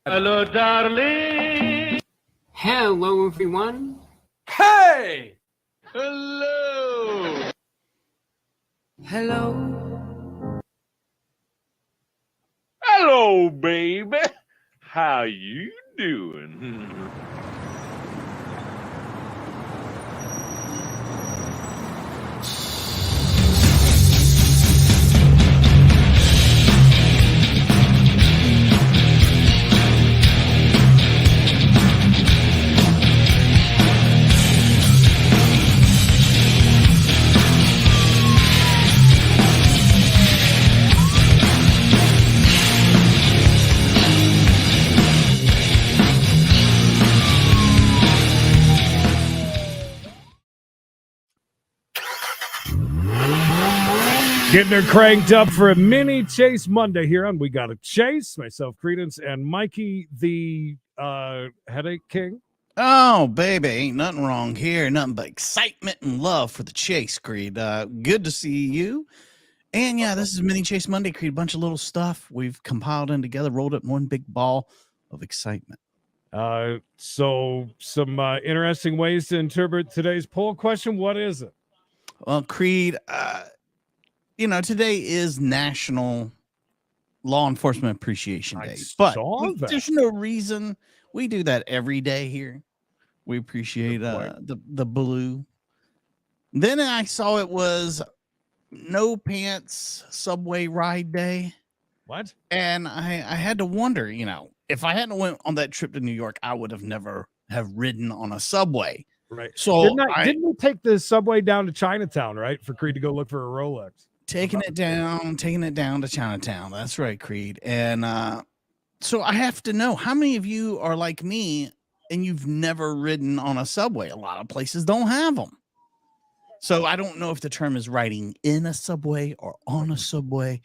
Hello, darling. Hello, everyone. Hey. Hello. Hello. Hello, baby. How you doing? Getting her cranked up for a mini Chase Monday here on We Gotta Chase. Myself, Credence, and Mikey, the headache king. Oh, baby, ain't nothing wrong here. Nothing but excitement and love for the Chase, Creed. Good to see you. And yeah, this is Mini Chase Monday, Creed. A bunch of little stuff we've compiled in together, rolled it in one big ball of excitement. So some interesting ways to interpret today's poll question. What is it? Well, Creed, today is National Law Enforcement Appreciation Day. But there's no reason. We do that every day here. We appreciate the blue. Then I saw it was No Pants Subway Ride Day. What? And I had to wonder, if I hadn't went on that trip to New York, I would have never have ridden on a subway. Right. So didn't we take the subway down to Chinatown, right, for Creed to go look for a Rolex? Taking it down to Chinatown. That's right, Creed. And so I have to know, how many of you are like me and you've never ridden on a subway? A lot of places don't have them. So I don't know if the term is riding in a subway or on a subway.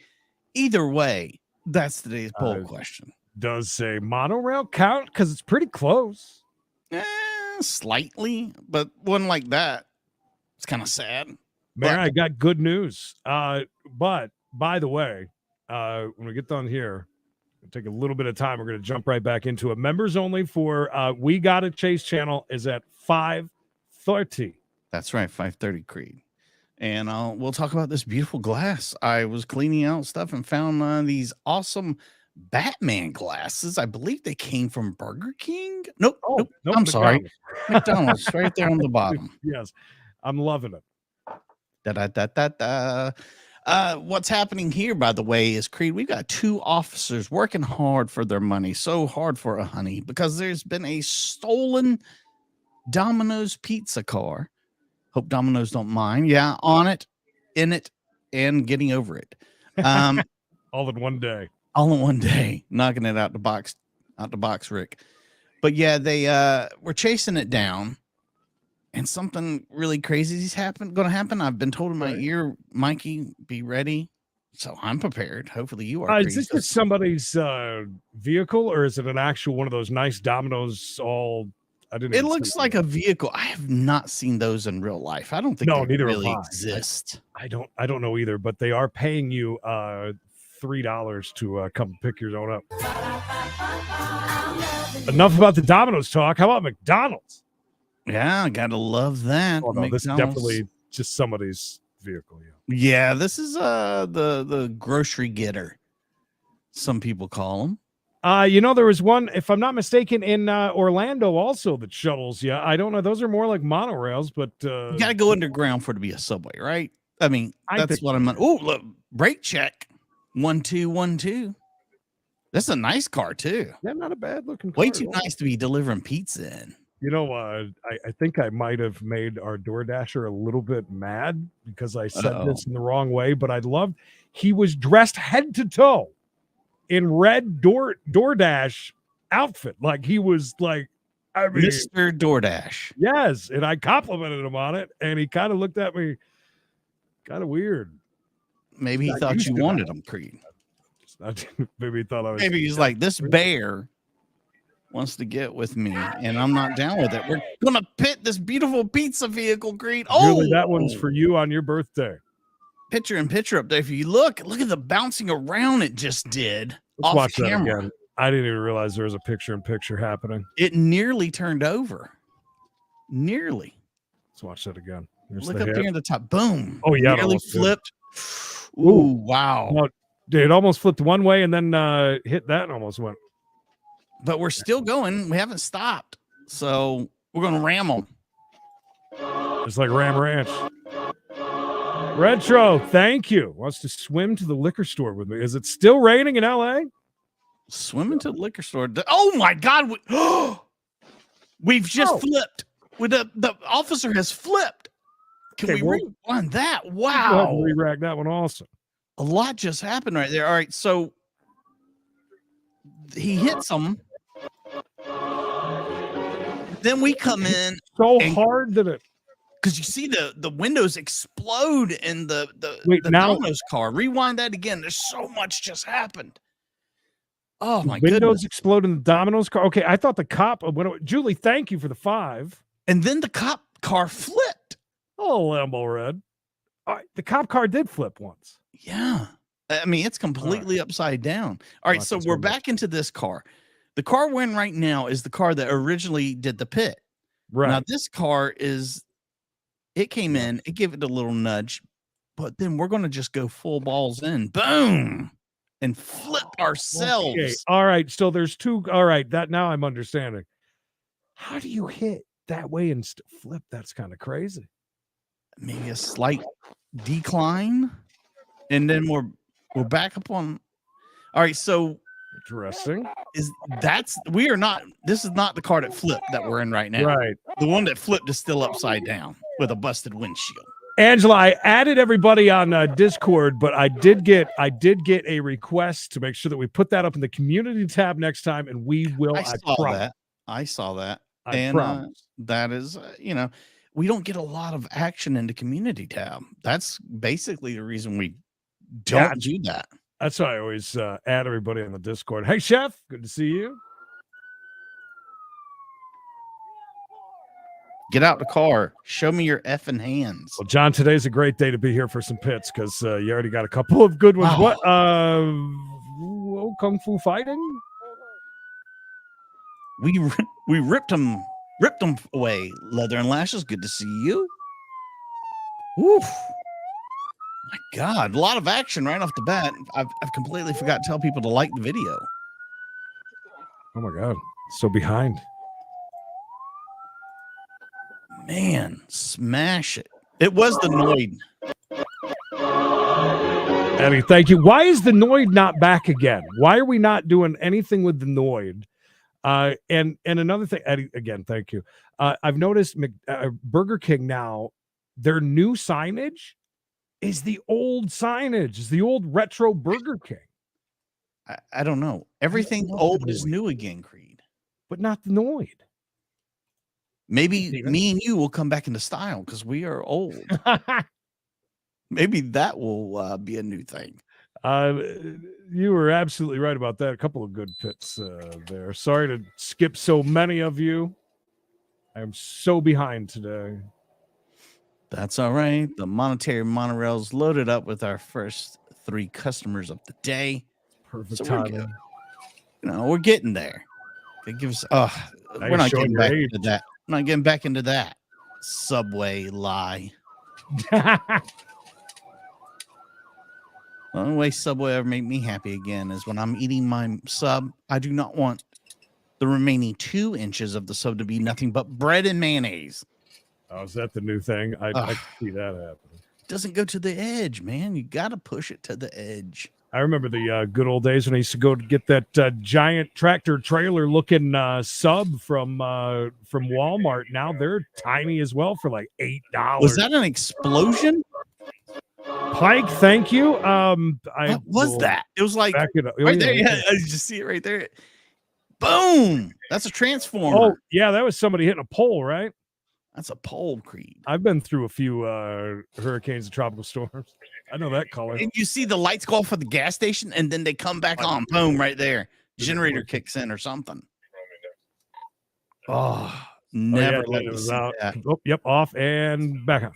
Either way, that's today's poll question. Does say monorail count? Because it's pretty close. Slightly, but one like that, it's kind of sad. Man, I got good news. But by the way, when we get done here, we'll take a little bit of time. We're going to jump right back into it. Members only for We Gotta Chase channel is at 5:30. That's right, 5:30, Creed. And we'll talk about this beautiful glass. I was cleaning out stuff and found these awesome Batman glasses. I believe they came from Burger King. Nope. I'm sorry. McDonald's right there on the bottom. Yes, I'm loving it. What's happening here, by the way, is Creed. We've got two officers working hard for their money, so hard for a honey, because there's been a stolen Domino's pizza car. Hope Domino's don't mind. Yeah, on it, in it, and getting over it. All in one day. All in one day, knocking it out the box, Rick. But yeah, they were chasing it down. And something really crazy is going to happen. I've been told in my ear, Mikey, be ready. So I'm prepared. Hopefully you are. Is this just somebody's vehicle, or is it an actual one of those nice Domino's? It looks like a vehicle. I have not seen those in real life. I don't think they really exist. I don't know either, but they are paying you $3 to come pick your own up. Enough about the Domino's talk. How about McDonald's? Yeah, I gotta love that. Oh, no, this is definitely just somebody's vehicle. Yeah, this is the grocery getter. Some people call them. There was one, if I'm not mistaken, in Orlando also that shuttles. Yeah, I don't know. Those are more like monorails, but you gotta go underground for it to be a subway, right? I mean, that's what I'm. Oh, look, brake check. 1-2-1-2. That's a nice car too. Yeah, not a bad looking car. Way too nice to be delivering pizza in. I think I might have made our DoorDasher a little bit mad because I said this in the wrong way, but he was dressed head to toe in red DoorDash outfit. Like he was like, Mr. DoorDash. Yes. And I complimented him on it. And he kind of looked at me kind of weird. Maybe he thought you wanted him, Creed. Maybe he thought I was. Maybe he's like, this bear wants to get with me, and I'm not down with it. We're gonna pit this beautiful pizza vehicle, Creed. Oh, really, that one's for you on your birthday. Picture up there. If you look at the bouncing around it just did. Let's watch that again. I didn't even realize there was a picture-in-picture happening. It nearly turned over. Nearly. Let's watch that again. Here's Look the up hit. there in the top. Boom. Oh, yeah. Nearly flipped. Ooh, wow. No, it almost flipped one way and then hit that and almost went. But we're still going. We haven't stopped. So we're going to ram them. Just like Ram Ranch. Retro, thank you. Wants to swim to the liquor store with me. Is it still raining in LA? Swimming to the liquor store. Oh, my God. We've just flipped. The officer has flipped. Can we rewind that? Wow. Go ahead and re-rack that one also. A lot just happened right there. All right. So he hits them. Then we come in so hard that it, because you see the windows explode in the Domino's car. Rewind that again. There's so much just happened. Oh my goodness. Windows explode in the Domino's car. Okay, I thought the cop Julie, thank you for the 5. And then the cop car flipped. Oh, Lambo Red. All right, the cop car did flip once. Yeah. I mean, it's completely upside down. All right, so we're back into this car. The car we're in right now is the car that originally did the pit. Right. Now, this car it came in, it gave it a little nudge, but then we're going to just go full balls in. Boom. And flip ourselves. Okay. All right. So there's 2. All right. That now I'm understanding. How do you hit that way and flip? That's kind of crazy. Maybe a slight decline. And then we're back up on. All right. So interesting. This is not the car that flipped that we're in right now. Right. The one that flipped is still upside down with a busted windshield. Angela, I added everybody on Discord, but I did get a request to make sure that we put that up in the community tab next time, and we will. I saw that. I promise. That is, we don't get a lot of action in the community tab. That's basically the reason we don't do that. That's why I always add everybody on the Discord. Hey, Chef, good to see you. Get out the car. Show me your effing hands. Well, John, today's a great day to be here for some pits because you already got a couple of good ones. What? Kung Fu fighting? We ripped them away. Leather and Lashes, good to see you. Woof. My God, a lot of action right off the bat. I've completely forgot to tell people to like the video. Oh my God, so behind. Man, smash it. It was the Noid. Eddie, thank you. Why is the Noid not back again? Why are we not doing anything with the Noid? And another thing, Eddie, again, thank you. I've noticed Burger King now, their new signage is the old signage, is the old retro Burger King. I don't know. Everything old is new again, Creed. But not the Noid. Maybe me and you will come back into style because we are old. Maybe that will be a new thing. You were absolutely right about that. A couple of good pits there. Sorry to skip so many of you. I'm so behind today. That's all right. The monetary monorail's loaded up with our first 3 customers of the day. Perfect timing. We're getting there. It gives. We're not getting back into that. I'm not getting back into that Subway lie. The only way Subway ever made me happy again is when I'm eating my sub. I do not want the remaining 2 inches of the sub to be nothing but bread and mayonnaise. Oh, is that the new thing? I can see that happening. It doesn't go to the edge, man. You got to push it to the edge. I remember the good old days when I used to go to get that giant tractor trailer looking sub from Walmart. Now they're tiny as well for like $8. Was that an explosion? Pike, thank you. What was that? It was like right there. Yeah, you just see it right there. Boom! That's a transformer. Oh, yeah, that was somebody hitting a pole, right? That's a pole, Creed. I've been through a few hurricanes and tropical storms. I know that color. And you see the lights go off at the gas station, and then they come back on. Boom, right there. Generator kicks in or something. Oh, never let it was out. That. Oh, yep, off and back on.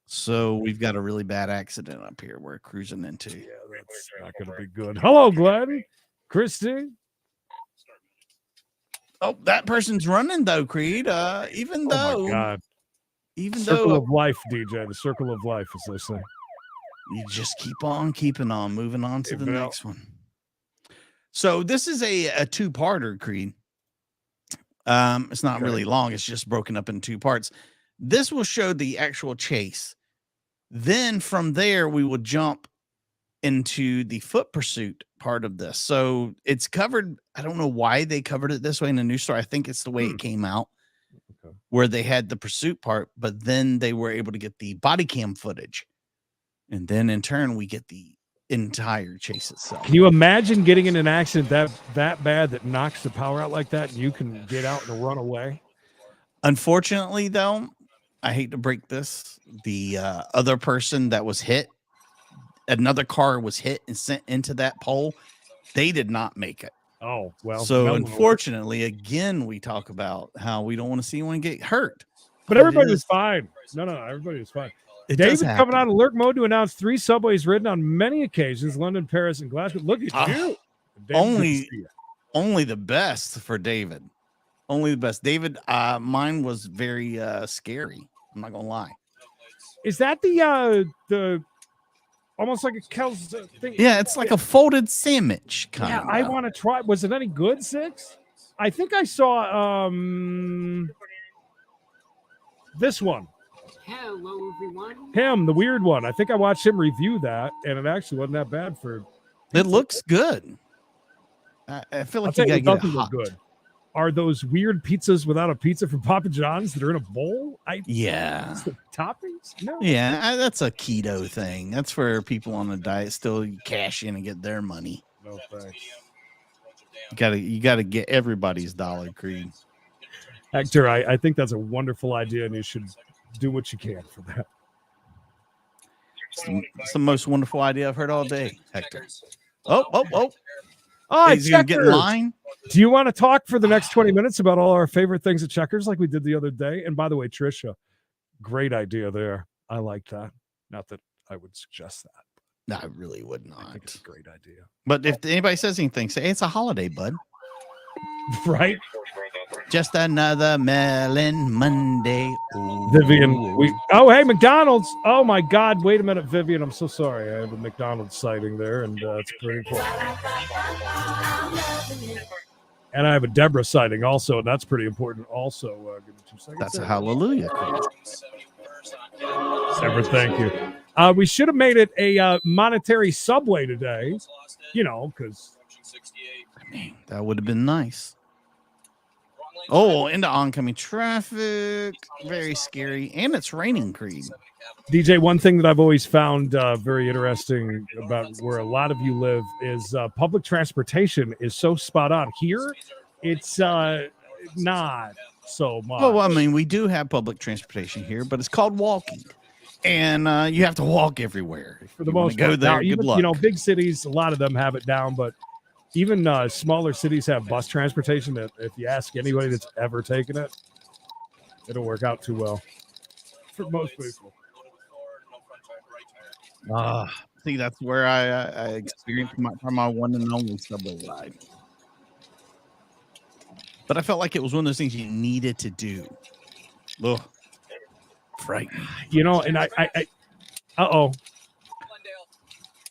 So we've got a really bad accident up here we're cruising into. Yeah, that's not going to be good. Hello, Glenn. Christy. Oh, that person's running though, Creed. Even though, my God. Even circle though of life, DJ, the circle of life, as they say. You just keep on keeping on, moving on to the next one. So this is a two-parter, Creed. It's not really long. It's just broken up in two parts. This will show the actual chase. Then from there, we will jump into the foot pursuit part of this. So it's covered. I don't know why they covered it this way in the news story. I think it's the way it came out, where they had the pursuit part, but then they were able to get the body cam footage. And then in turn, we get the entire chase itself. Can you imagine getting in an accident that bad that knocks the power out like that and you can get out and run away? Unfortunately, though, I hate to break this. The other person that was hit, another car was hit and sent into that pole. They did not make it. Oh, well. So unfortunately, again, we talk about how we don't want to see anyone get hurt. But everybody was fine. No, everybody was fine. David coming out of alert mode to announce 3 subways ridden on many occasions, London, Paris, and Glasgow. Look at you. Only the best for David. Only the best. David, mine was very scary. I'm not going to lie. Is that the almost like a Kel's thing? Yeah, it's like a folded sandwich kind of. I want to try. Was it any good, Six? I think I saw this one. Hello, everyone. Him, the weird one. I think I watched him review that, and it actually wasn't that bad for. It looks good. I feel like you gotta get it hot. Good. Are those weird pizzas without a pizza from Papa John's that are in a bowl? Yeah. The toppings? No. Yeah, that's a keto thing. That's for people on a diet still cash in and get their money. No thanks. You gotta get everybody's dollar, Creed. Hector, I think that's a wonderful idea, and you should do what you can for that. It's the most wonderful idea I've heard all day, Hector. Oh. He's gonna get in line. Do you want to talk for the next 20 minutes about all our favorite things at Checkers like we did the other day? And by the way, Trisha, great idea there. I like that. Not that I would suggest that. No, I really would not. I think it's a great idea. But if anybody says anything, say, hey, it's a holiday, bud. Right? Just another melon Monday. Ooh. Vivian, hey, McDonald's. Oh my God. Wait a minute, Vivian. I'm so sorry. I have a McDonald's sighting there, and it's pretty cool. And I have a Deborah sighting also, and that's pretty important also. Give me 2 seconds. That's a hallelujah. Deborah, thank you. We should have made it a monetary subway today, because that would have been nice. Oh, into oncoming traffic. Very scary. And it's raining, Creed. DJ, one thing that I've always found very interesting about where a lot of you live is public transportation is so spot on. Here, it's not so much. Well, I mean, we do have public transportation here, but it's called walking. And you have to walk everywhere. For the most part. Go there, now, good even, luck. Big cities, a lot of them have it down, but even smaller cities have bus transportation that if you ask anybody that's ever taken it, it'll work out too well for most people. See, that's where I experienced my one and only subway ride. But I felt like it was one of those things you needed to do. Ugh. Frightening. And I uh-oh.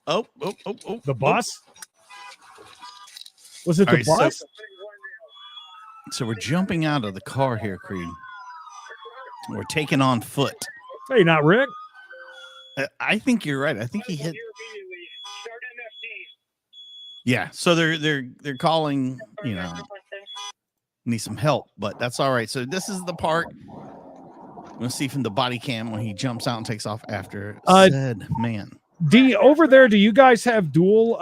Oh. The bus? Was it the bus? So we're jumping out of the car here, Creed. We're taking on foot. Hey, not Rick. I think you're right. I think he hit. Yeah. So they're calling. Need some help, but that's all right. So this is the part we'll see from the body cam when he jumps out and takes off after said man. D, over there, do you guys have dual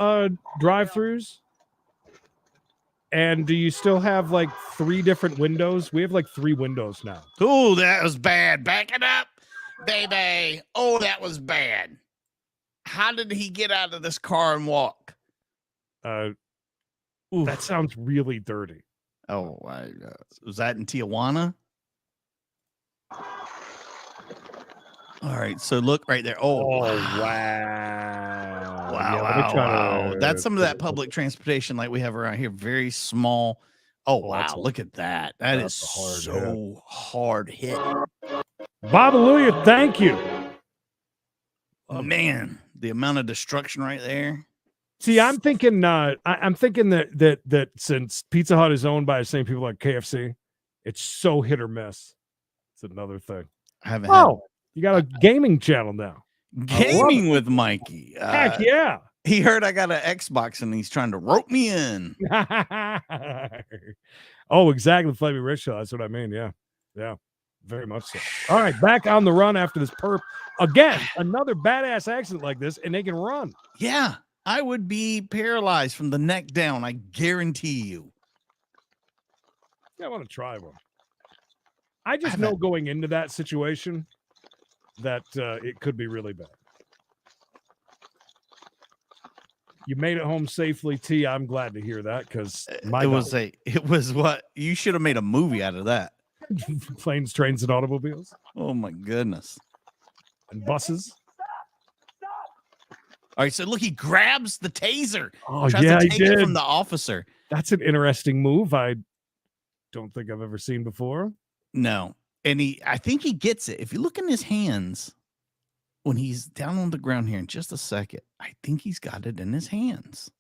drive-throughs? And do you still have like 3 different windows? We have like 3 windows now. Oh, that was bad. Back it up, baby. Oh, that was bad. How did he get out of this car and walk? That sounds really dirty. Oh, was that in Tijuana? All right, so look right there. Oh wow. Wow. That's some of that public transportation like we have around here. Very small Oh, wow. Look at that. That is hard hit. Babaluya, thank you. Man, the amount of destruction right there. See, I'm thinking I'm thinking that since Pizza Hut is owned by the same people like KFC, it's so hit or miss. It's another thing. I haven't you got a gaming channel now. Gaming with Mikey. Heck yeah. He heard I got an Xbox and he's trying to rope me in. Oh, exactly. Flaming Rich Show. That's what I mean. Yeah. Yeah. Very much so. All right. Back on the run after this perp. Again, another badass accident like this, and they can run. Yeah. I would be paralyzed from the neck down. I guarantee you. Yeah, I want to try one. I just know going into that situation that it could be really bad. You made it home safely, T. I'm glad to hear that because it was what you should have made a movie out of that. Planes, trains, and automobiles. Oh my goodness. And buses. All right, so look, he grabs the taser. Oh, yeah, he did. It from the officer. That's an interesting move. I don't think I've ever seen before. No. And I think he gets it. If you look in his hands, when he's down on the ground here in just a second, I think he's got it in his hands.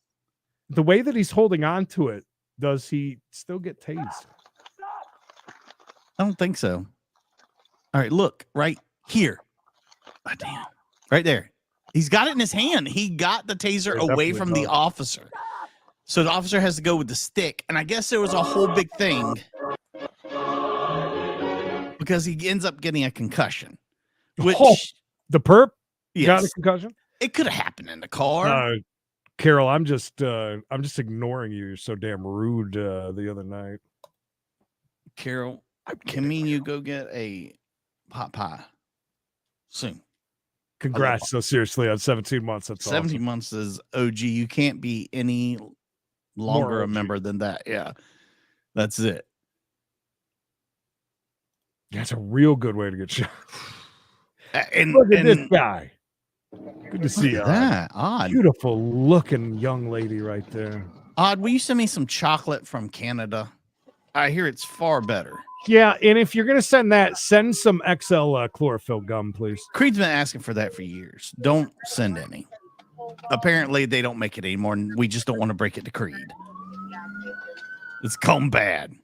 The way that he's holding on to it, does he still get tased? I don't think so. All right, look right here. Oh, damn. Right there. He's got it in his hand. He got the taser away from the officer. So the officer has to go with the stick. And I guess there was a whole big thing because he ends up getting a concussion. Which the perp yes, got a concussion? It could have happened in the car. Carol, I'm just ignoring you. You're so damn rude the other night. Carol, can me and you go get a pot pie soon? Congrats, so seriously, on 17 months. That's 17 awesome. months is OG. You can't be any longer a member than that. Yeah, that's it. That's a real good way to get shot. And look at this guy. Good to see you. That Odd, beautiful looking young lady right there. Odd, will you send me some chocolate from Canada? I hear it's far better. Yeah, and if you're gonna send that, send some XL chlorophyll gum, please. Creed's been asking for that for years. Don't send any. Apparently, they don't make it anymore, and we just don't want to break it to Creed. It's gone bad.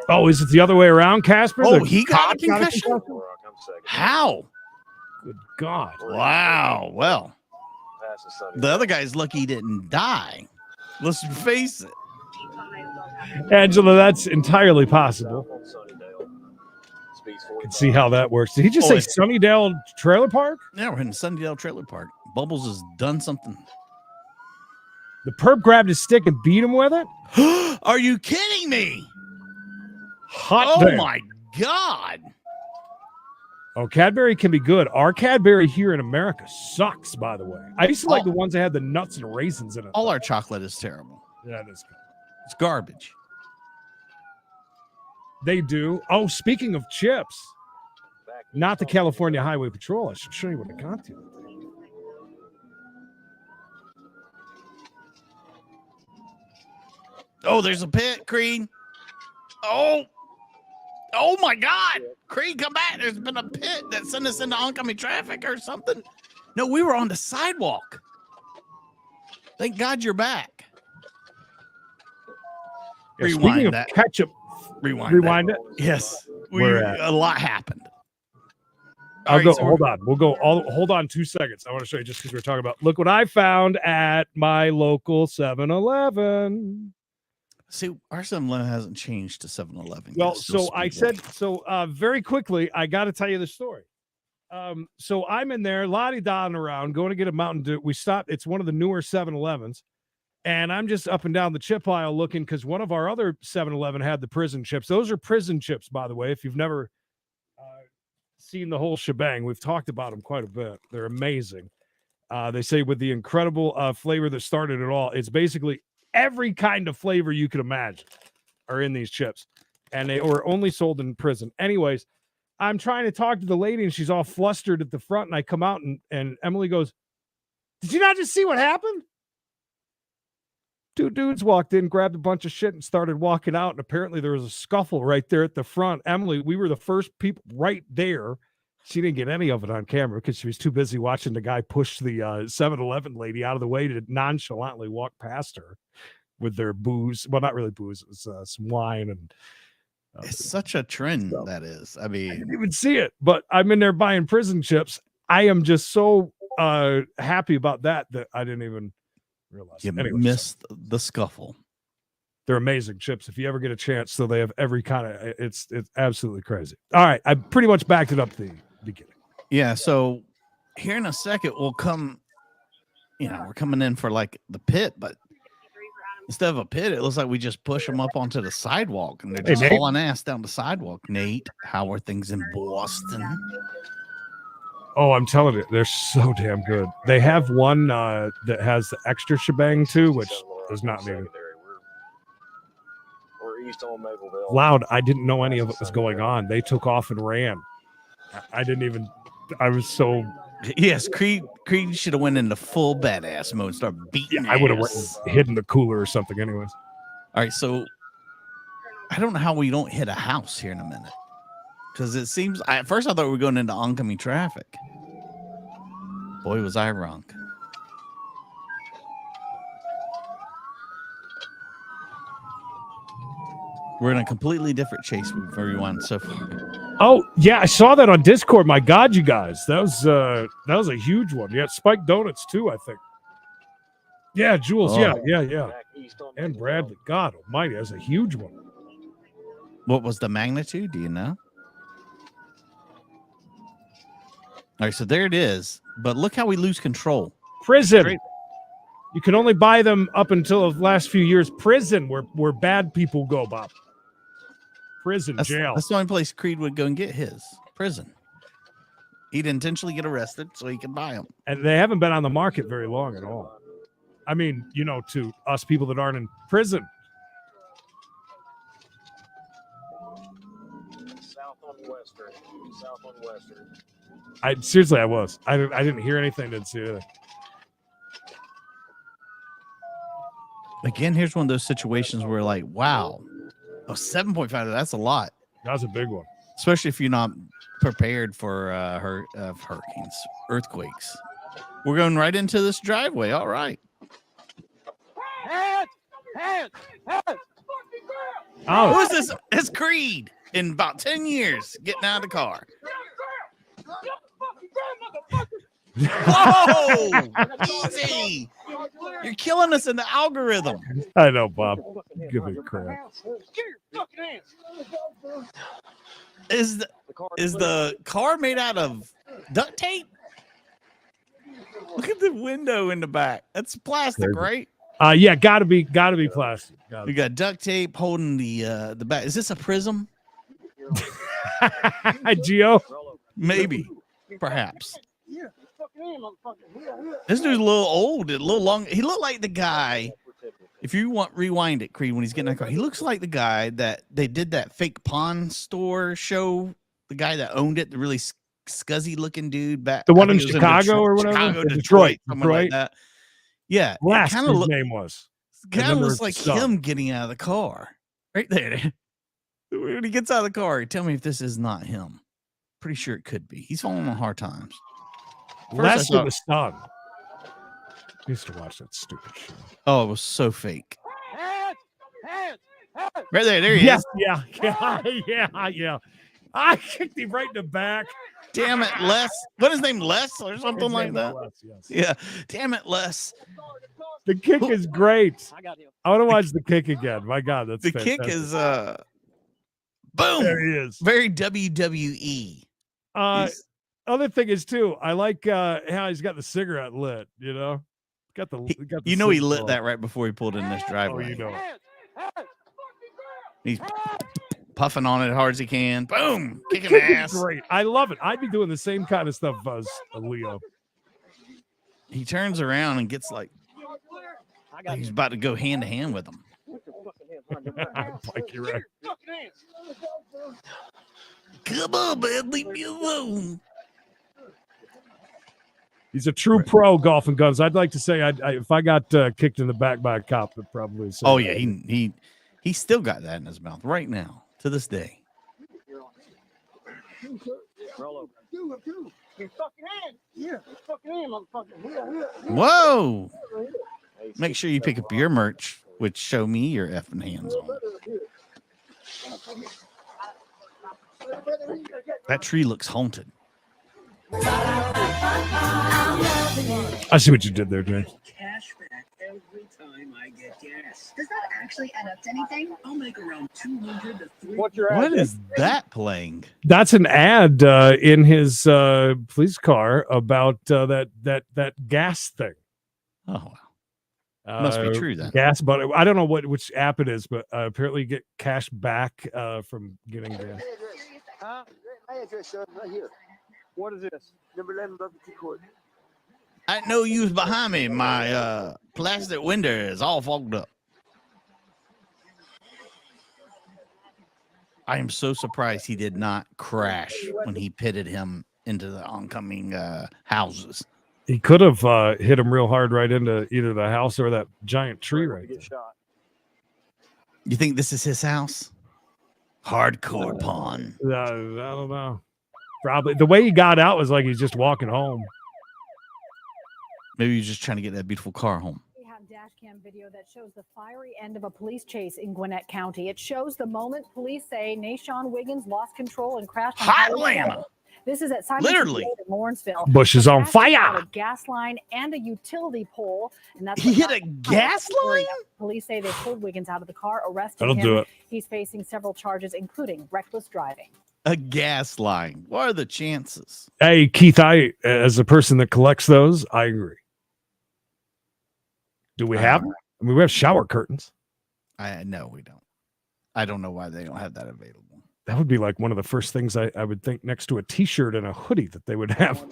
Oh, is it the other way around, Casper? Oh, he got a concussion? How? Good God. Wow. Well, the other guy's lucky he didn't die. Let's face it. Angela, that's entirely possible. Can see how that works. Did he just say Sunnydale Trailer Park? Yeah, we're in Sunnydale Trailer Park. Bubbles has done something. The perp grabbed his stick and beat him with it? Are you kidding me? Hot damn. My God. Oh, Cadbury can be good. Our Cadbury here in America sucks, by the way. I used to like the ones that had the nuts and raisins in it. All our chocolate is terrible. Yeah, it is good. It's garbage. They do. Oh, speaking of chips, not the California Highway Patrol. I should show you what I got to. Oh, there's a pit, Creed. Oh my God. Creed, come back. There's been a pit that sent us into oncoming traffic or something. No, we were on the sidewalk. Thank God you're back. Yeah, rewind that. Ketchup. Rewind it. Yes. A lot happened. Hold on. Hold on 2 seconds. I want to show you just because we're talking about. Look what I found at my local 7-Eleven. See, our 7-Eleven hasn't changed to 7-Eleven. Well, so I said, very quickly, I got to tell you the story. So I'm in there, la-di-da around, going to get a Mountain Dew. We stopped. It's one of the newer 7-Elevens. And I'm just up and down the chip aisle looking because one of our other 7-Eleven had the prison chips. Those are prison chips, by the way. If you've never seen the whole shebang, we've talked about them quite a bit. They're amazing. They say with the incredible flavor that started it all, it's basically every kind of flavor you could imagine are in these chips. And they were only sold in prison. Anyways, I'm trying to talk to the lady and she's all flustered at the front. And I come out and Emily goes, "Did you not just see what happened?" 2 dudes walked in, grabbed a bunch of shit, and started walking out. And apparently there was a scuffle right there at the front. Emily, we were the first people right there. She didn't get any of it on camera because she was too busy watching the guy push the 7-Eleven lady out of the way to nonchalantly walk past her with their booze. Well, not really booze. It was some wine. And it's such a trend, that is. I mean, I didn't even see it, but I'm in there buying prison chips. I am just so happy about that I didn't even realize. You missed the scuffle. They're amazing chips. If you ever get a chance, so they have every kind of. It's absolutely crazy. All right, I pretty much backed it up at the beginning. Yeah. So here in a second we'll come. We're coming in for like the pit, but instead of a pit, it looks like we just push them up onto the sidewalk, and they're just hauling ass down the sidewalk. Nate, how are things in Boston? Oh, I'm telling you, they're so damn good. They have one that has the extra shebang too, which is not needed. Loud. I didn't know any of it was going on. They took off and ran. I didn't even. I was so. Yes, Creed should have went into full badass mode and started beating. Yeah, I would have hidden the cooler or something. Anyways. All right, so I don't know how we don't hit a house here in a minute, because it seems. At first, I thought we were going into oncoming traffic. Boy, was I wrong. We're in a completely different chase with everyone so far. Oh yeah, I saw that on Discord. My God, you guys, that was a huge one. Yeah, Spike Donuts too, I think. Yeah, Jules. Oh. Yeah. And Bradley. God Almighty, that was a huge one. What was the magnitude? Do you know? All right, so there it is. But look how we lose control. Prison. Great. You can only buy them up until the last few years. Prison, where bad people go, Bob. Prison, jail. That's the only place Creed would go and get his. Prison. He'd intentionally get arrested so he could buy them. And they haven't been on the market very long at all. I mean, to us people that aren't in prison. South on Western. Seriously, I was. I didn't hear anything. Didn't see anything. Again, here's one of those situations where, like, wow, 7.5. That's a lot. That's a big one, especially if you're not prepared for hurricanes, earthquakes. We're going right into this driveway. All right. Oh, who is this? It's Creed in about 10 years getting out of the car. Whoa! Easy. You're killing us in the algorithm. I know, Bob. Give me crap. Is the car made out of duct tape? Look at the window in the back. That's plastic, right? Yeah, gotta be plastic. We got duct tape holding the back. Is this a prism? Geo? Maybe. Perhaps. This dude's a little old, a little long. He looked like the guy. If you rewind it, Creed, when he's getting in the car, he looks like the guy that they did that fake pawn store show. The guy that owned it, the really scuzzy looking dude back. The one in Chicago or whatever? Chicago, Detroit. Like that. Yeah. Last his name was. Kind of looks like him getting out of the car. Right there. When he gets out of the car, tell me if this is not him. Pretty sure it could be. He's falling on hard times. Less of the sun. I used to watch that stupid show. Oh, it was so fake. Right there he is. Yeah. I kicked him right in the back. Damn it, Les. What is his name, Les or something like that? Les, yes. Yeah. Damn it, Les. The kick is great. I want to watch the kick again. My God, that's fantastic. Kick is boom. There he is. Very WWE. Other thing is too, I like how he's got the cigarette lit. Got the he lit that right before he pulled in this driveway. He's puffing on it as hard as he can. Boom, kicking ass. Great, I love it. I'd be doing the same kind of stuff as Leo. He turns around and gets like he's about to go hand to hand with him. Like you're right. Come on, man, leave me alone. He's a true pro golf and guns. I'd like to say, if I got kicked in the back by a cop, it'd probably say. Oh yeah, he still got that in his mouth right now to this day. Whoa! Make sure you pick up your merch, which show me your effing hands on. That tree looks haunted. I see what you did there, James. Cash back every time I get gas. Does that actually add up to anything? I'll make around 200 to 300. What is that playing? That's an ad in his police car about that gas thing. Oh, wow. Must be true then. Gas, but I don't know which app it is, but apparently you get cash back from getting gas. Huh? My address, sir, right here. What is this? Number 11 Buffett Court. I know you was behind me. My plastic window is all fogged up. I am so surprised he did not crash when he pitted him into the oncoming houses. He could have hit him real hard right into either the house or that giant tree right there. You think this is his house? Hardcore pawn. I don't know. Probably. The way he got out was like he's just walking home. Maybe he's just trying to get that beautiful car home. We have dash cam video that shows the fiery end of a police chase in Gwinnett County. It shows the moment police say Nashawn Wiggins lost control and crashed on Hotlanta. This is at Simon Literally. Road in Lawrenceville. Bush is on fire. A gas line and a utility pole, and that's He hit a gas line? Police say they pulled Wiggins out of the car, arrested him. Do it. He's facing several charges, including reckless driving. A gas line. What are the chances? Hey, Keith, as a person that collects those, I agree. Do we have them? I mean, we have shower curtains. No, we don't. I don't know why they don't have that available. That would be like one of the first things I would think next to a T-shirt and a hoodie that they would have.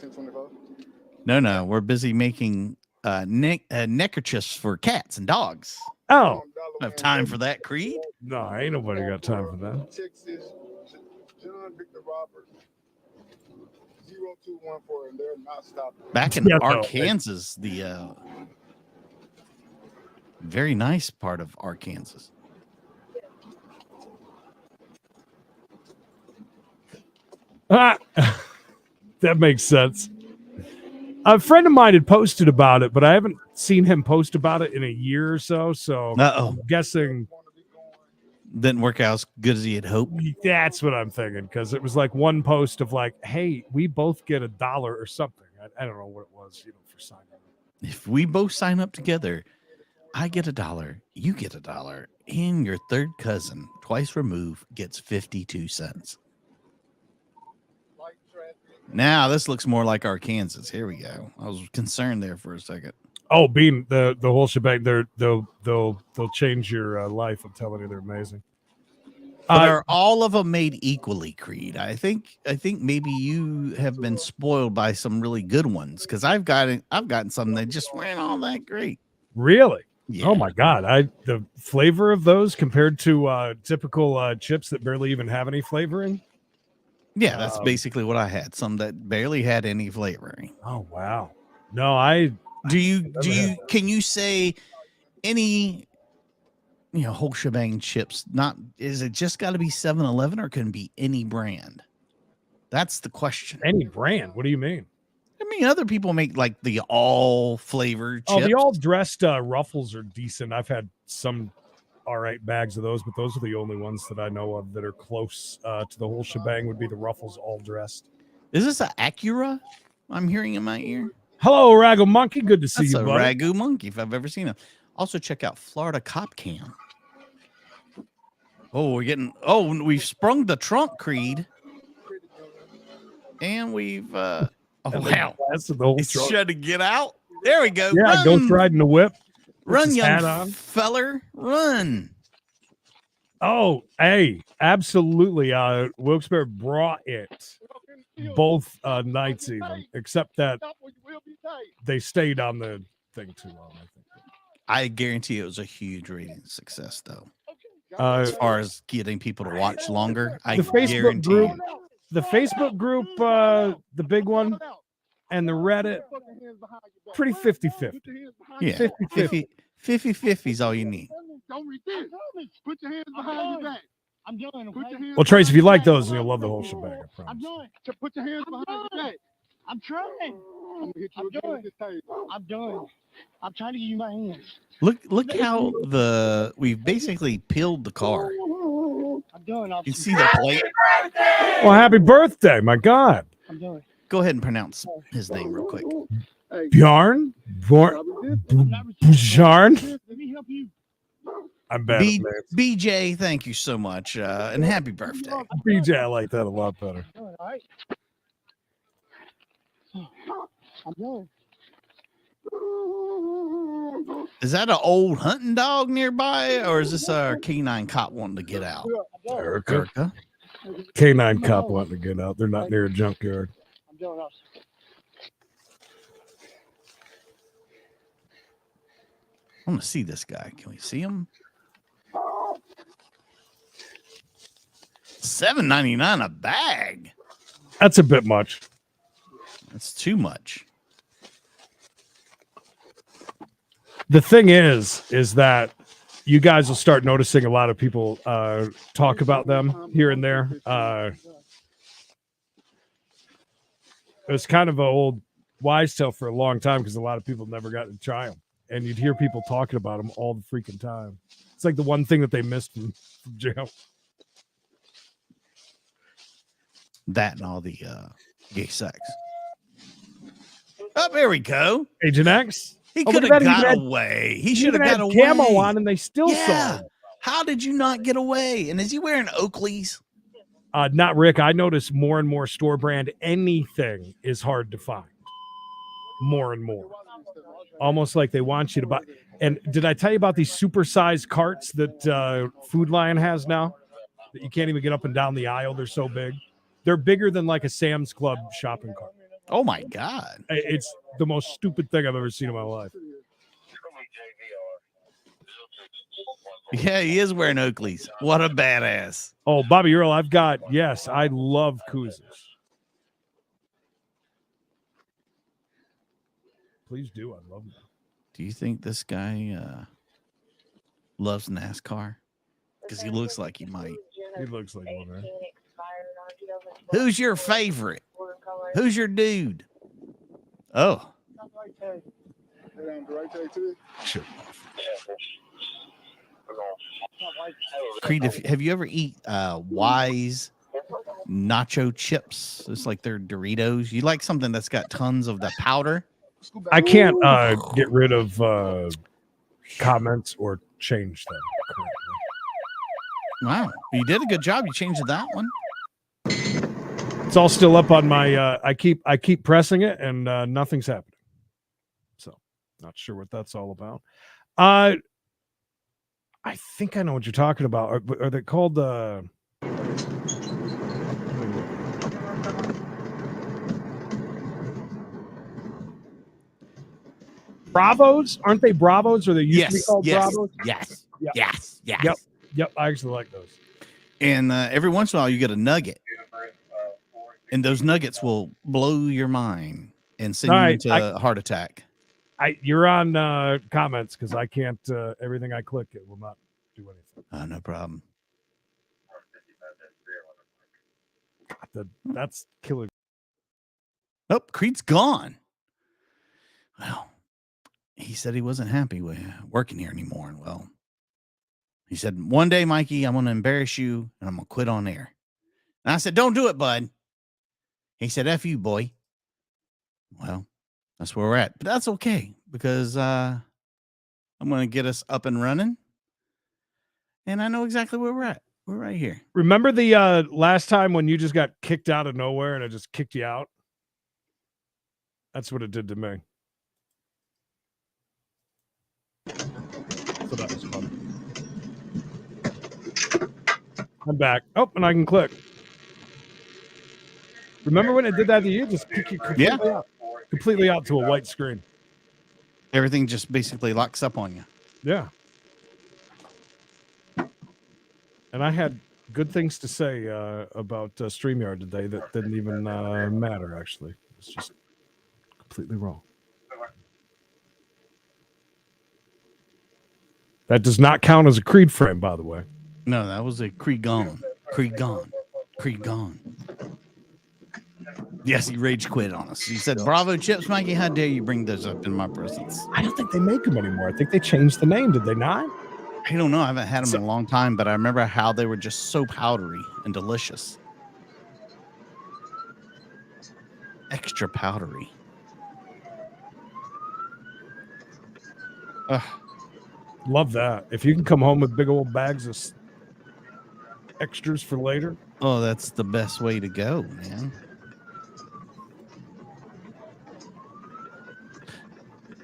No, we're busy making neckerchiefs for cats and dogs. Oh, don't have time for that, Creed. No, ain't nobody got time for that. Texas, John Victor Robert, 0214, and they're not stopping. Back in Arkansas, the very nice part of Arkansas. That makes sense. A friend of mine had posted about it, but I haven't seen him post about it in a year or so. So I'm guessing didn't work out as good as he had hoped. That's what I'm thinking, because it was like one post of like, hey, we both get $1 or something. I don't know what it was, for signing up. If we both sign up together, I get $1, you get $1, and your third cousin, twice removed, gets 52 cents. Now this looks more like Arkansas. Here we go. I was concerned there for a second. Oh, being the whole shebang, they'll change your life. I'm telling you, they're amazing. But are all of them made equally, Creed? I think maybe you have been spoiled by some really good ones, because I've gotten some that just weren't all that great. Really? Yeah. Oh my God! The flavor of those compared to typical chips that barely even have any flavoring. Yeah, that's basically what I had. Some that barely had any flavoring. Oh wow! No, can you say any whole shebang chips? Is it just got to be 7-Eleven, or can it be any brand? That's the question. Any brand? What do you mean? I mean, other people make like the all flavored chips. Oh, the all dressed Ruffles are decent. I've had some all right bags of those, but those are the only ones that I know of that are close to the whole shebang. Would be the Ruffles all dressed. Is this an Acura I'm hearing in my ear? Hello, Ragu Monkey. Good to see you, buddy. That's a Ragu Monkey if I've ever seen him. Also, check out Florida Cop Cam. Oh, we've sprung the trunk, Creed. And we've wow. That's the whole He's trunk. trying to get out. There we go. Yeah, Ghost riding the whip. Run, young feller, run. Oh, hey, absolutely. Wilkes-Barre brought it both nights even, except that they stayed on the thing too long, I think. I guarantee it was a huge rating success, though. As far as getting people to watch longer, I guarantee the Facebook group, the big one, and the Reddit, pretty 50-50. Yeah, 50-50 is all you need. Don't resist. Put your hands behind your back. I'm doing. Put your hands. Well, Trace, if you like those, you'll love the whole shebang. I promise. I'm doing. Put your hands behind your back. I'm trying. I'm gonna hit you again with this table. I'm doing. I'm trying to give you my hands. Look how we've basically peeled the car. I'm doing. You see the plate? Well, happy birthday, my God. I'm doing. Go ahead and pronounce his name real quick. Bjarn? Bjarn? Let me help you. I'm bad at names. BJ, thank you so much, and happy birthday. BJ, I like that a lot better. All right. I'm doing. Is that an old hunting dog nearby, or is this our canine cop wanting to get out? Erica. Canine cop wanting to get out. They're not near a junkyard. I'm doing. I want to see this guy. Can we see him? $7.99 a bag. That's a bit much. That's too much. The thing is that you guys will start noticing a lot of people talk about them here and there. It was kind of an old wise tale for a long time because a lot of people never got to try them. And you'd hear people talking about them all the freaking time. It's like the one thing that they missed from jail. That and all the gay sex. Oh, there we go. Agent X. He could have got away. He should have got away. Camo on, and they still saw it. How did you not get away? And is he wearing Oakleys? Not Rick. I notice more and more store brand anything is hard to find. More and more. Almost like they want you to buy. And did I tell you about these supersized carts that Food Lion has now? That you can't even get up and down the aisle. They're so big. They're bigger than like a Sam's Club shopping cart. Oh, my God. It's the most stupid thing I've ever seen in my life. Yeah, he is wearing Oakleys. What a badass. Oh, Bobby Earl, yes, I love Kuzas. Please do. I love them. Do you think this guy loves NASCAR? Because he looks like he might. He looks like one, right? Who's your favorite? Who's your dude? Oh. Sure. Creed, have you ever eat Wise nacho chips? It's like they're Doritos. You like something that's got tons of the powder? I can't get rid of comments or change them currently. Wow, you did a good job. You changed that one. It's all still up on my. I keep pressing it, and nothing's happening. So, not sure what that's all about. I think I know what you're talking about. Are they called? Bravos? Aren't they Bravos? Or they used to be called Bravos? Yes. Yep. Yes. Yep. I actually like those. And every once in a while, you get a nugget, and those nuggets will blow your mind and send you into a heart attack. You're on comments because I can't. Everything I click, it will not do anything. No problem. God, that's killer. Oh, Creed's gone. Well, he said he wasn't happy with working here anymore. And well, he said, one day, Mikey, I'm going to embarrass you and I'm going to quit on air. And I said, don't do it, bud. He said, F you, boy. Well, that's where we're at. But that's okay because I'm going to get us up and running. And I know exactly where we're at. We're right here. Remember the last time when you just got kicked out of nowhere and it just kicked you out? That's what it did to me. So that was fun. I'm back. Oh, and I can click. Remember when it did that to you? Just kick you completely out to a white screen. Everything just basically locks up on you. Yeah. And I had good things to say about StreamYard today that didn't even matter, actually. It's just completely wrong. That does not count as a Creed frame, by the way. No, that was a Creed gone. Creed gone. Creed gone. Yes, he rage quit on us. He said, "Bravo chips, Mikey. How dare you bring those up in my presence?" I don't think they make them anymore. I think they changed the name. Did they not? I don't know. I haven't had them in a long time, but I remember how they were just so powdery and delicious. Extra powdery. Love that. If you can come home with big old bags of extras for later. Oh, that's the best way to go, man.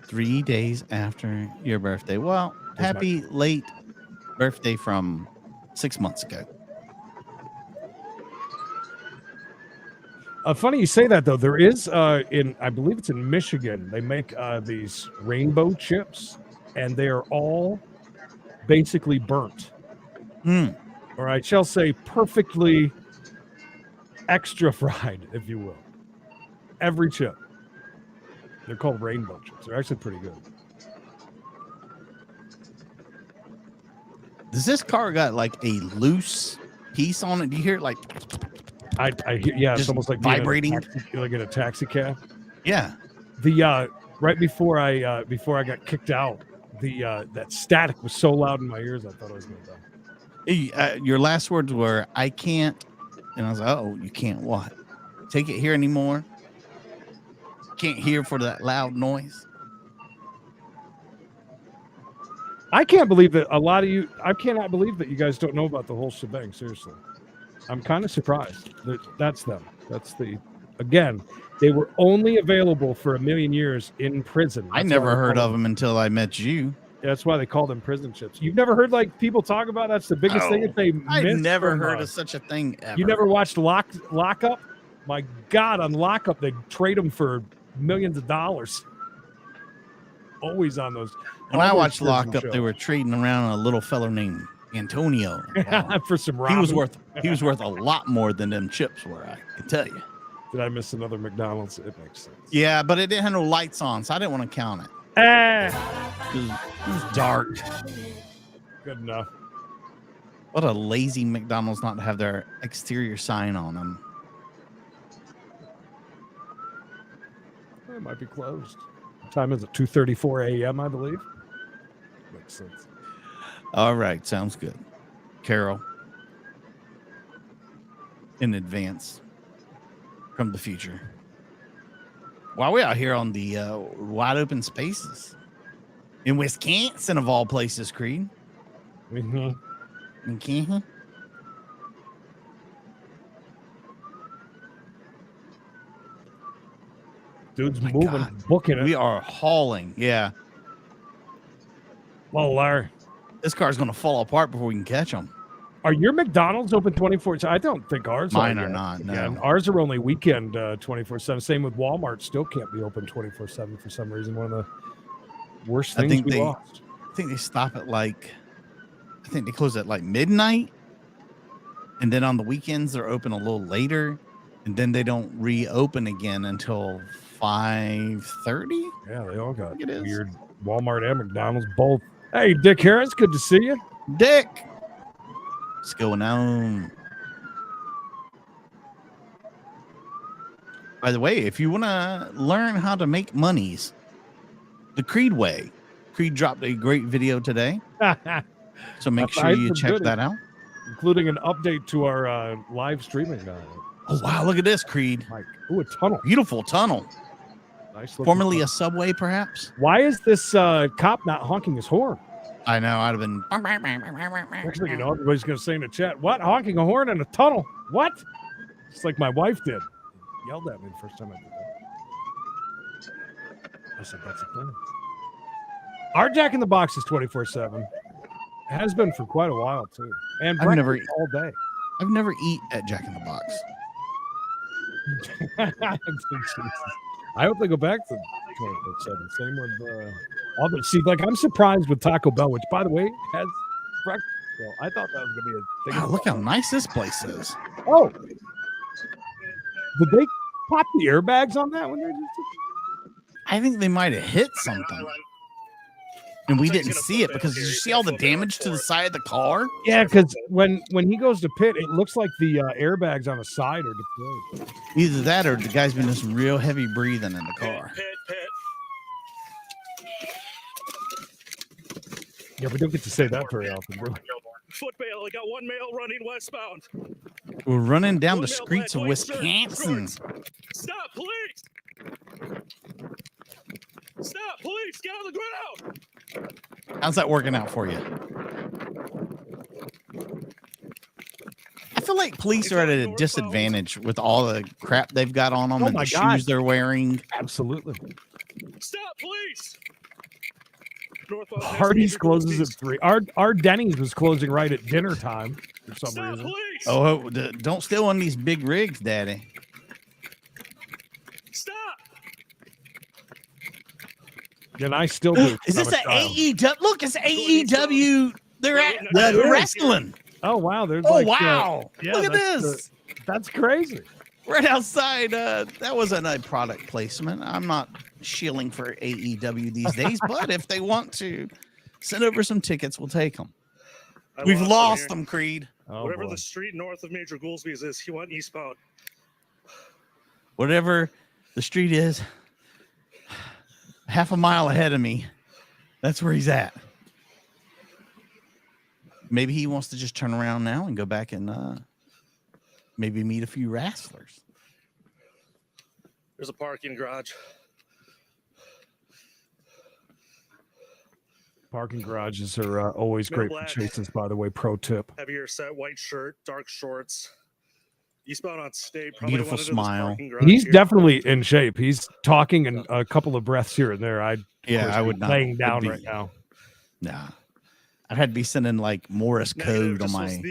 3 days after your birthday. Well, happy late birthday from 6 months ago. Funny you say that, though. There is I believe it's in Michigan. They make these rainbow chips, and they are all basically burnt. Or I shall say perfectly extra fried, if you will. Every chip. They're called rainbow chips. They're actually pretty good. Does this car got like a loose piece on it? Do you hear it like? I hear, yeah, it's almost like vibrating, like in a taxi cab. Yeah. The right before I got kicked out, that static was so loud in my ears, I thought I was going to die. Your last words were, "I can't," and I was like, "Oh, you can't what? Take it here anymore? Can't hear for that loud noise." I can't believe that a lot of you. I cannot believe that you guys don't know about the whole shebang. Seriously, I'm kind of surprised that that's them. That's again, they were only available for 1,000,000 years in prison. I never heard of them until I met you. Yeah, that's why they call them prison chips. You've never heard like people talk about that's the biggest thing that they I've missed never from, heard of such a thing ever. You never watched Lockup? My God, on Lockup they trade them for millions of dollars. Always on those. When I watched Lockup, they were trading around a little fella named Antonio for some ramen. He was worth a lot more than them chips were, I can tell you. Did I miss another McDonald's? It makes sense. Yeah, but it didn't have no lights on, so I didn't want to count it. It was dark. Good enough. What a lazy McDonald's not to have their exterior sign on them. It might be closed. What time is it? 2:34 a.m., I believe. Makes sense. All right, sounds good. Carol, in advance from the future. While we're out here on the wide open spaces in Wisconsin, of all places, Creed. Mm-hmm. Okay. Dude's moving, booking it. We are hauling. Yeah. Well, Larry, this car's going to fall apart before we can catch them. Are your McDonald's open 24/7? I don't think ours Mine are not. No. Yeah, ours are only weekend 24/7. Same with Walmart. Still can't be open 24/7 for some reason. One of the worst things we lost. I think they stop at I think they close at midnight. And then on the weekends, they're open a little later. And then they don't reopen again until 5:30. Yeah, they all got weird. Walmart and McDonald's both. Hey, Dick Harris, good to see you. Dick, what's going on? By the way, if you want to learn how to make monies the Creed way, Creed dropped a great video today. So make sure you check that out. Including an update to our live streaming. Oh, wow. Look at this, Creed. Oh, a tunnel. Beautiful tunnel. Nice. Formerly a subway, perhaps. Why is this cop not honking his horn? I know. I'd have been. Actually, everybody's going to say in the chat, what? Honking a horn in a tunnel? What? It's like my wife did. Yelled at me the first time I did that. I said, that's a thing. Our Jack in the Box is 24/7. It has been for quite a while, too. And I've never all day. I've never eat at Jack in the Box. I hope they go back to 24/7. Same with other. See, I'm surprised with Taco Bell, which, by the way, has breakfast. Well, I thought that was going to be a thing. Wow, look how nice this place is. Oh, did they pop the airbags on that one? I think they might have hit something. And we didn't see it because did you see all the damage to the side of the car? Yeah, because when he goes to pit, it looks like the airbags on the side are deployed. Either that or the guy's been doing some real heavy breathing in the car. Yeah, we don't get to say that very often, really. Foot bail. I got one male running westbound. We're running down the streets of Wisconsin. Stop, police! Stop, police! Get on the ground! How's that working out for you? I feel like police are at a disadvantage with all the crap they've got on them and the shoes they're wearing. Absolutely. Stop, police! Hardee's closes at 3. Our Denny's was closing right at dinner time for some reason. Police! Oh, don't steal one of these big rigs, Daddy. Stop! And I still do. Is this an AEW? Look, it's AEW. They're at wrestling. Oh wow! There's wow! Yeah, look at this. That's crazy. Right outside. That wasn't a product placement. I'm not shilling for AEW these days, but if they want to send over some tickets, we'll take them. We've lost them, Creed. Oh, whatever the street north of Major Goolsby's is, he went eastbound. Whatever the street is, half a mile ahead of me, that's where he's at. Maybe he wants to just turn around now and go back and maybe meet a few wrestlers. There's a parking garage. Parking garages are always great for chases, by the way. Pro tip. Heavier set, white shirt, dark shorts. Eastbound on State. Beautiful smile. He's definitely in shape. He's talking and a couple of breaths here and there. I would not. Laying down right now. Nah. I'd had to be sending like Morse code on my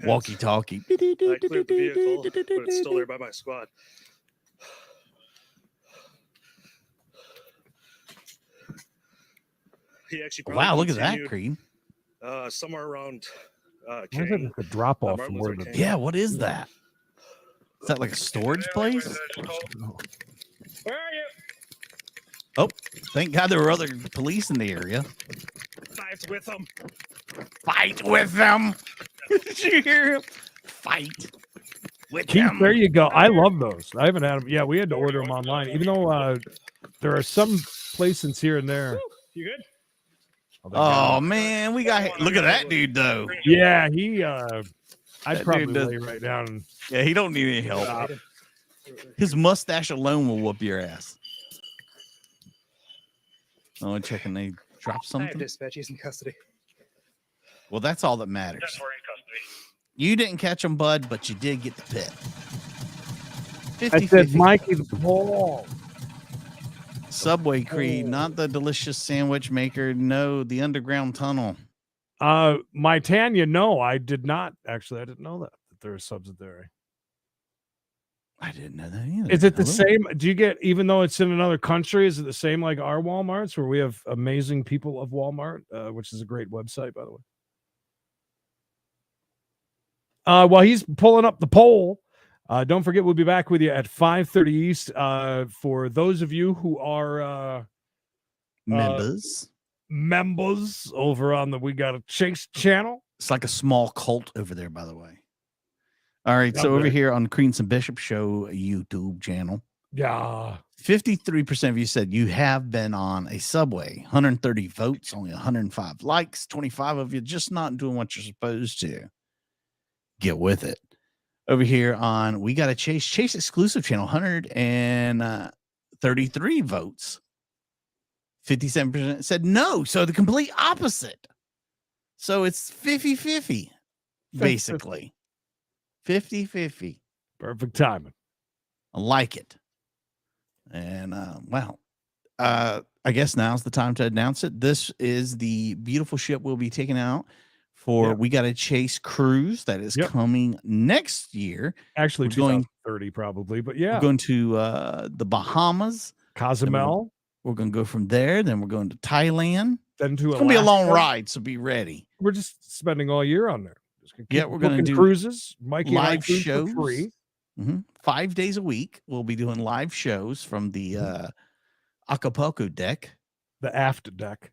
walkie-talkie. I cleared the vehicle, but it's still there by my squad. He actually wow, look at that, Creed. Somewhere around King. A drop off from where the yeah, what is that? Is that like a storage place? Where are you? Oh, thank God there were other police in the area. Fight with them. Fight with them. Did you hear him? Fight with Keith, them. there you go. I love those. I haven't had them. Yeah, we had to order them online, even though there are some places here and there. You good? Oh man, we got. Look at that dude though. Yeah, he. I'd probably lay right down. And, yeah, he don't need any help. His mustache alone will whoop your ass. Oh, checking they dropped something. Dispatch, he's in custody. Well, that's all that matters. You didn't catch him, bud, but you did get the pit. 50, I said, Mikey the ball. Subway Creed, not the delicious sandwich maker. No, the underground tunnel. My Tanya, no, I did not. Actually, I didn't know that they're a subsidiary. I didn't know that either. Is it the same? Do you get, even though it's in another country, is it the same like our Walmarts where we have amazing people of Walmart, which is a great website, by the way? While he's pulling up the poll, don't forget we'll be back with you at 5:30 East. For those of you who are members over on the We Gotta Chase channel. It's like a small cult over there, by the way. All right, so over here on Creedence and Bishop Show YouTube channel. Yeah. 53% of you said you have been on a subway. 130 votes, only 105 likes. 25 of you just not doing what you're supposed to. Get with it. Over here on We Gotta Chase exclusive channel, 133 votes. 57% said no. So the complete opposite. So it's 50-50, basically. 50-50. Perfect timing. I like it. And I guess now's the time to announce it. This is the beautiful ship we'll be taking out for We Gotta Chase cruise that is coming next year. Actually, 2030 probably, but yeah. We're going to the Bahamas. Cozumel. We're going to go from there. Then we're going to Thailand. Then to it's going to be a long ride, so be ready. We're just spending all year on there. Yeah, we're going to do cruises. Mikey live shows for free. 5 days a week. We'll be doing live shows from the Acapulco deck. The aft deck.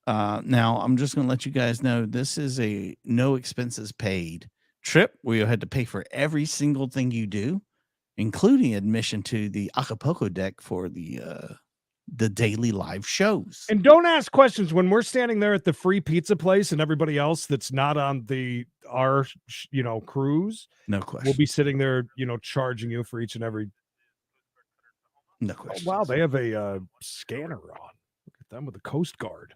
Now, I'm just going to let you guys know this is a no expenses paid trip where you had to pay for every single thing you do, including admission to the Acapulco deck for the daily live shows. And don't ask questions when we're standing there at the free pizza place and everybody else that's not on our cruise. No question. We'll be sitting there, charging you for each and every. No question. Oh, wow, they have a scanner on. Look at them with the Coast Guard.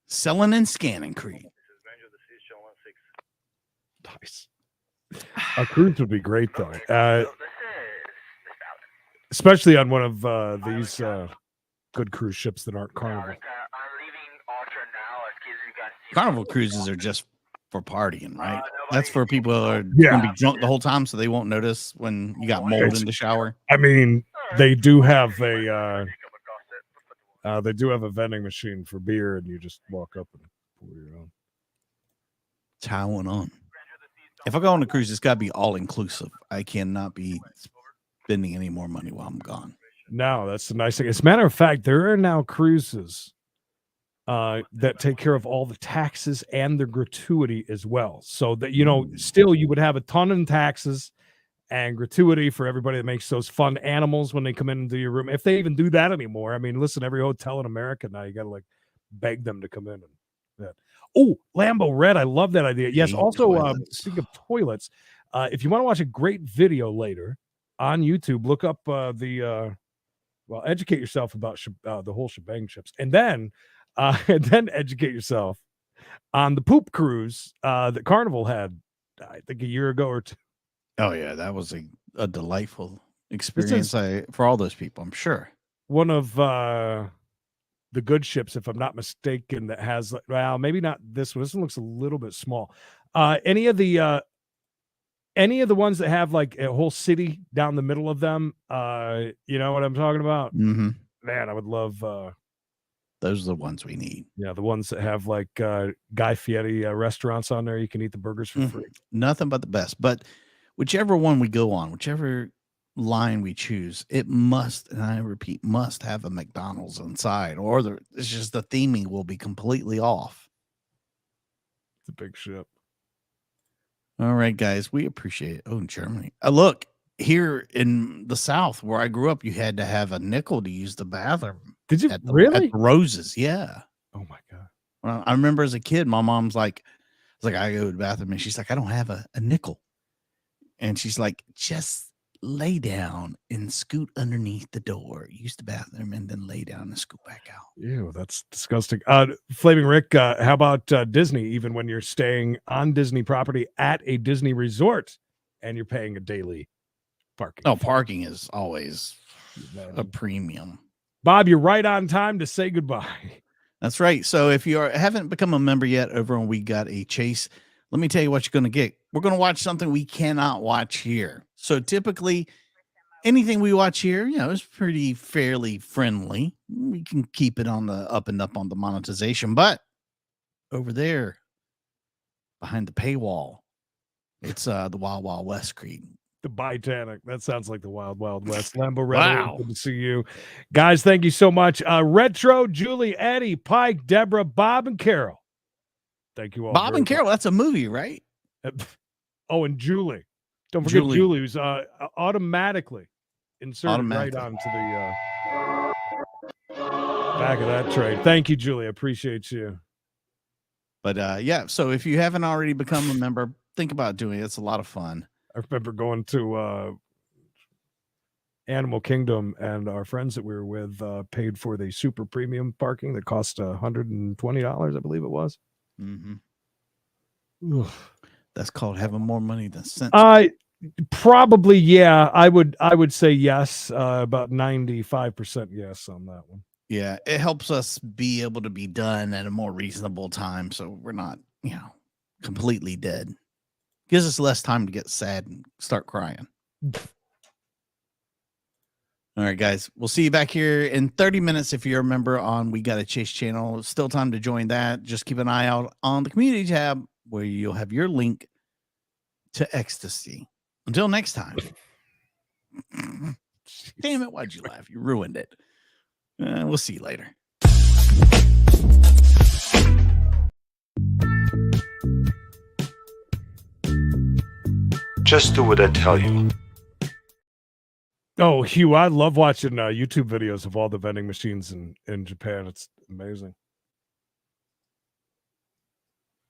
Selling and scanning, Creed. Nice. A cruise would be great, though. Especially on one of these good cruise ships that aren't Carnival. Carnival cruises are just for partying, right? That's for people who are going to be drunk the whole time, so they won't notice when you got mold in the shower. I mean, they do have a vending machine for beer, and you just walk up and pour your own. That's how I went on. If I go on a cruise, it's got to be all inclusive. I cannot be spending any more money while I'm gone. No, that's the nice thing. As a matter of fact, there are now cruises that take care of all the taxes and the gratuity as well. So that, still you would have a ton in taxes and gratuity for everybody that makes those fun animals when they come into your room. If they even do that anymore. I mean, listen, every hotel in America now, you got to beg them to come in. Oh, Lambo Red. I love that idea. Yes. Also, speaking of toilets, if you want to watch a great video later on YouTube, look up educate yourself about the whole shebang chips, and then educate yourself on the poop cruise that Carnival had, I think, a year ago or two. Oh yeah, that was a delightful experience for all those people, I'm sure. One of the good ships, if I'm not mistaken, that has, well, maybe not this one. This one looks a little bit small. Any of the ones that have like a whole city down the middle of them, you know what I'm talking about? Mm-hmm. Man, I would love those are the ones we need. Yeah, the ones that have like Guy Fieri restaurants on there. You can eat the burgers for free. Nothing but the best. But whichever one we go on, whichever line we choose, it must, and I repeat, must have a McDonald's inside, or it's just the theming will be completely off. It's a big ship. All right, guys, we appreciate it. Oh, in Germany. Look, here in the South where I grew up, you had to have a nickel to use the bathroom. Did you really? At the Roses, yeah. Oh my God. Well, I remember as a kid, my mom's like, I go to the bathroom, and she's like, I don't have a nickel. And she's like, just lay down and scoot underneath the door, use the bathroom, and then lay down and scoot back out. Ew, that's disgusting. Flaming Rick, how about Disney? Even when you're staying on Disney property at a Disney resort and you're paying a daily parking. Oh, parking is always a premium. Bob, you're right on time to say goodbye. That's right. So if you haven't become a member yet over on We Got a Chase, let me tell you what you're going to get. We're going to watch something we cannot watch here. So typically, anything we watch here, is pretty fairly friendly. We can keep it on the up and up on the monetization. But over there, behind the paywall, it's the Wild Wild West, Creed. The Titanic. That sounds like the Wild Wild West. Lambo Red, wow. Good to see you. Guys, thank you so much. Retro, Julie, Eddie, Pike, Deborah, Bob, and Carol. Thank you all. Bob and Carol, that's a movie, right? Oh, and Julie. Don't forget Julie, who's automatically inserted right onto the back of that train. Thank you, Julie. I appreciate you. But yeah, so if you haven't already become a member, think about doing it. It's a lot of fun. I remember going to Animal Kingdom, and our friends that we were with paid for the super premium parking that cost $120, I believe it was. Mm-hmm. That's called having more money than sense. Probably, yeah. I would say yes. About 95% yes on that one. Yeah, it helps us be able to be done at a more reasonable time, so we're not, completely dead. Gives us less time to get sad and start crying. All right, guys. We'll see you back here in 30 minutes if you're a member on We Got a Chase channel. Still time to join that. Just keep an eye out on the community tab where you'll have your link to ecstasy. Until next time. Damn it, why'd you laugh? You ruined it. We'll see you later. Just do what I tell you. Oh, Hugh, I love watching YouTube videos of all the vending machines in Japan. It's amazing.